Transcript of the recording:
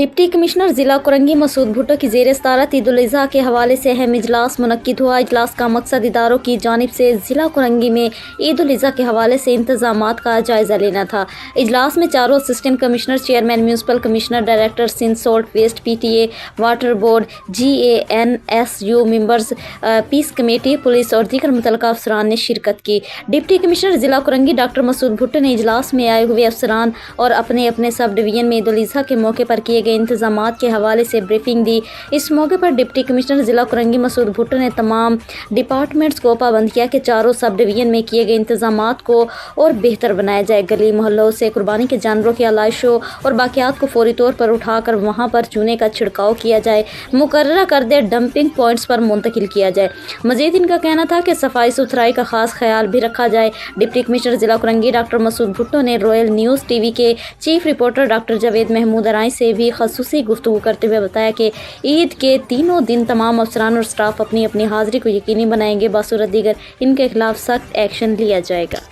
Deputy commissioner ज़िला कुरंगी मसूद भुट्टो की ज़ेर सदारत ईद उल अज़हा के हवाले से अहम इजलास मुनक्किद हुआ। इजलास का मकसद इदारों की जानिब से ज़िला कुरंगी में ईद उल अज़हा के हवाले से इंतज़ामात का जायज़ा लेना था। इजलास में चारों assistant commissioner, chairman municipal commissioner, director Sindh solid waste PTA, water board, GANSU members, peace committee, police और दीगर मुतल्लिक़ा अफसरान ने शिरकत की। डिप्टी कमिश्नर ज़िला कुरंगी डॉक्टर मसूद भुट्टो ने इजलास में आए हुए अफसरान और अपने अपने सब डिवीज़न में ईद उल अज़हा के मौके पर किए गए इंतजामात के हवाले से ब्रीफिंग दी। इस मौके पर डिप्टी कमिश्नर ज़िला कुरंगी मसूद भुट्टो ने तमाम डिपार्टमेंट्स को पाबंद किया कि चारों सब डिवीज़न में किए गए इंतजामात को और बेहतर बनाया जाए। गली मोहल्लों से कुर्बानी के जानवरों की आलाइशों और बाकियात को फौरी तौर पर उठाकर वहाँ पर चूने का छिड़काव किया जाए, मुकर्रर करदे डंपिंग पॉइंट्स पर मुंतकिल किया जाए। मजीद इनका कहना था कि सफाई सुथराई का खास ख्याल भी रखा जाए। डिप्टी कमिश्नर ज़िला कुरंगी डॉक्टर मसूद भुट्टो ने रॉयल न्यूज़ TV के chief reporter doctor Javed Mahmood Arai से भी खसूसी गुफ्तगू करते हुए बताया कि ईद के तीनों दिन तमाम अफसरान और स्टाफ अपनी अपनी हाजिरी को यकीनी बनाएंगे। बासूरत दीगर इनके खिलाफ सख्त एक्शन लिया जाएगा।